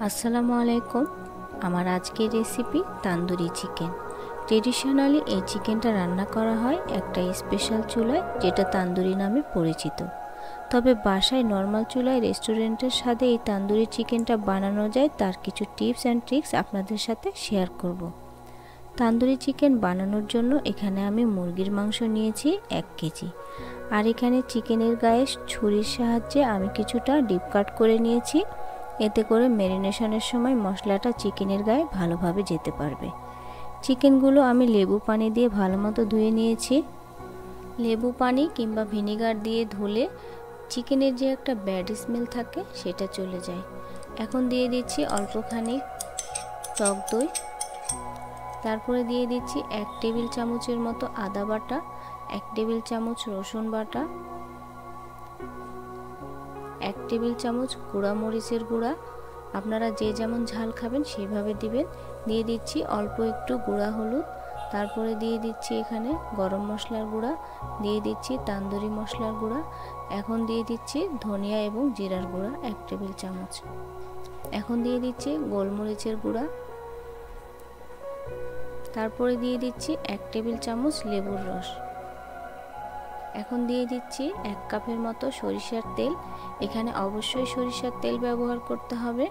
আসসালামু আলাইকুম। আমার আজকের রেসিপি তান্দুরি চিকেন। ট্রেডিশনালি এই চিকেনটা রান্না করা হয় একটা স্পেশাল চুলায়, যেটা তান্দুরি নামে পরিচিত। তবে বাসায় নর্মাল চুলায় রেস্টুরেন্টের স্বাদে এই তান্দুরি চিকেনটা বানানো যায়, তার কিছু টিপস অ্যান্ড ট্রিক্স আপনাদের সাথে শেয়ার করব। তান্দুরি চিকেন বানানোর জন্য এখানে আমি মুরগির মাংস নিয়েছি 1 কেজি। আর এখানে চিকেনের গায়ে ছুরির সাহায্যে আমি কিছুটা ডিপ কাট করে নিয়েছি, এতে করে ম্যারিনেশনের সময় মশলাটা চিকেনের গায়ে ভালোভাবে যেতে পারবে। চিকেনগুলো আমি লেবু পানি দিয়ে ভালোমতো ধুয়ে নিয়েছি। লেবু পানি কিংবা ভিনেগার দিয়ে ধুলে চিকেনের যে একটা ব্যাড স্মেল থাকে সেটা চলে যায়। এখন দিয়ে দিচ্ছি অল্পখানি টক দই, তারপরে দিয়ে দিচ্ছি 1 টেবিল চামচের মতো আদা বাটা, 1 টেবিল চামচ রসুন বাটা, 1 টেবিল চামচ গুঁড়া মরিচের গুঁড়া। আপনারা যে যেমন ঝাল খাবেন সেইভাবে দিবেন। দিয়ে দিচ্ছি অল্প একটু গুঁড়া হলুদ, তারপরে দিয়ে দিচ্ছি এখানে গরম মশলার গুঁড়া, দিয়ে দিচ্ছি তান্দুরি মশলার গুঁড়া, এখন দিয়ে দিচ্ছি ধনিয়া এবং জিরার গুঁড়া 1 টেবিল চামচ, এখন দিয়ে দিচ্ছি গোলমরিচের গুঁড়া, তারপরে দিয়ে দিচ্ছি 1 টেবিল চামচ লেবুর রস, এখন দিয়ে দিচ্ছি 1 কাপের মতো সরিষার তেল। এখানে অবশ্যই সরিষার তেল ব্যবহার করতে হবে,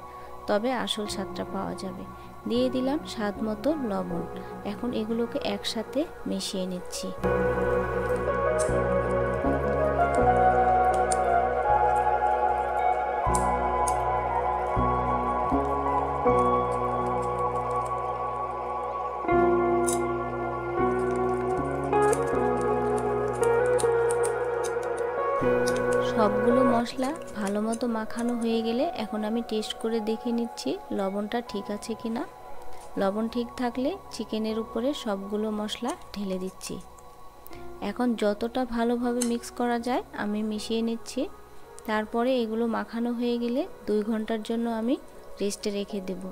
তবে আসল স্বাদটা পাওয়া যাবে। দিয়ে দিলাম স্বাদ মতো লবণ। এখন এগুলোকে একসাথে মিশিয়ে নিচ্ছি। সবগুলো মশলা ভালো মতো মাখানো হয়ে গেলে এখন আমি টেস্ট করে দেখে নিচ্ছি লবণটা ঠিক আছে কিনা। লবণ ঠিক থাকলে চিকেনের উপরে সবগুলো মশলা ঢেলে দিচ্ছি। এখন যতটা ভালোভাবে মিক্স করা যায় আমি মিশিয়ে নিচ্ছি। তারপরে এগুলো মাখানো হয়ে গেলে 2 ঘন্টার জন্য আমি রেস্টে রেখে দেব।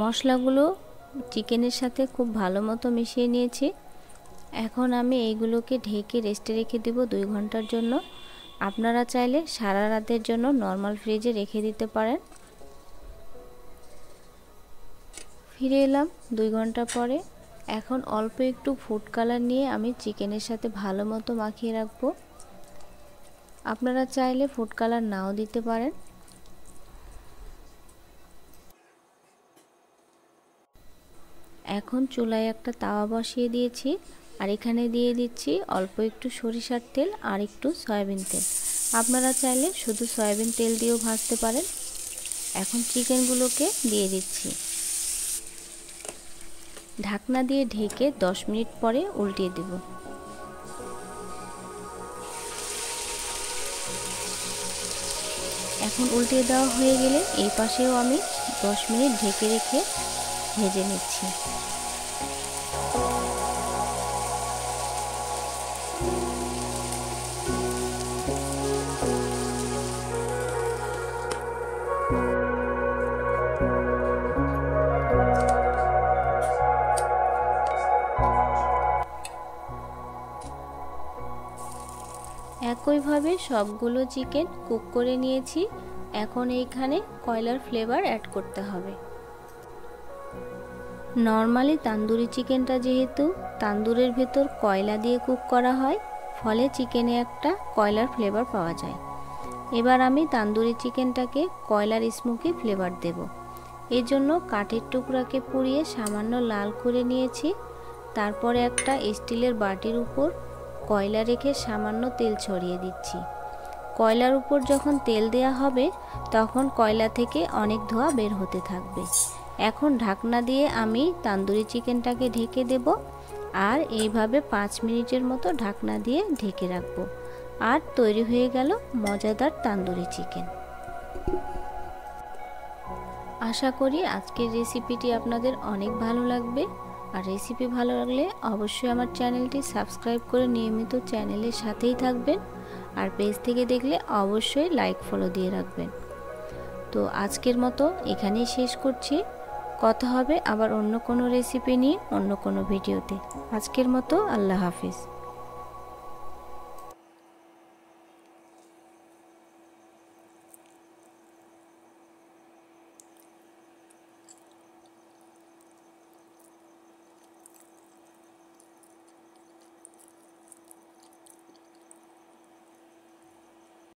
মশলাগুলো চিকেনের সাথে খুব ভালো মতো মিশিয়ে নিয়েছি। এখন আমি এইগুলোকে ঢেকে রেস্টে রেখে দেব 2 ঘন্টার জন্য। আপনারা চাইলে সারা রাতের জন্য নর্মাল ফ্রিজে রেখে দিতে পারেন। ফিরে এলাম 2 ঘন্টা পরে। এখন অল্প একটু ফুড কালার নিয়ে আমি চিকেনের সাথে ভালো মতো মাখিয়ে রাখবো। আপনারা চাইলে ফুড কালার নাও দিতে পারেন। এখন চুলায় একটা তাওয়া বসিয়ে দিয়েছি, আর এখানে দিয়ে দিচ্ছি অল্প একটু সরিষার তেল আর একটু সয়াবিন তেল। আপনারা চাইলে শুধু সয়াবিন তেল দিয়েও ভাজতে পারেন। এখন চিকেনগুলোকে দিয়ে দিচ্ছি। ঢাকনা দিয়ে ঢেকে 10 মিনিট পরে উল্টিয়ে দেব। এখন উল্টিয়ে দেওয়া হয়ে গেলে এই পাশেও আমি 10 মিনিট ঢেকে রেখে ভেজে নিচ্ছি। একইভাবে সবগুলো চিকেন কুক করে নিয়েছি। এখন এইখানে কয়লার ফ্লেভার অ্যাড করতে হবে। নর্মালি তান্দুরি চিকেনটা যেহেতু তান্দুরের ভেতর কয়লা দিয়ে কুক করা হয়, ফলে চিকেনে একটা কয়লার ফ্লেভার পাওয়া যায়। এবার আমি তান্দুরি চিকেনটাকে কয়লার স্মোকি ফ্লেভার দেব। এর জন্য কাঠের টুকরাকে পুড়িয়ে সামান্য লাল করে নিয়েছি। তারপরে একটা স্টিলের বাটির উপর কয়লা রেখে সামান্য তেল ছড়িয়ে দিচ্ছি। কয়লার উপর যখন তেল দেয়া হবে তখন কয়লা থেকে অনেক ধোঁয়া বের হতে থাকবে। এখন ঢাকনা দিয়ে আমি তান্দুরি চিকেনটাকে ঢেকে দেব, আর এইভাবে 5 মিনিটের মতো ঢাকনা দিয়ে ঢেকে রাখবো। আর তৈরি হয়ে গেল মজাদার তান্দুরি চিকেন। আশা করি আজকের রেসিপিটি আপনাদের অনেক ভালো লাগবে। আর রেসিপি ভালো লাগলে অবশ্যই আমার চ্যানেলটি সাবস্ক্রাইব করে নিয়মিত চ্যানেলের সাথেই থাকবেন। আর পেজ থেকে দেখলে অবশ্যই লাইক ফলো দিয়ে রাখবেন। তো আজকের মতো এখানেই শেষ করছি। কথা হবে আবার অন্য কোনো রেসিপি নিয়ে অন্য কোনো ভিডিওতে। আজকের মতো আল্লাহ হাফিজ।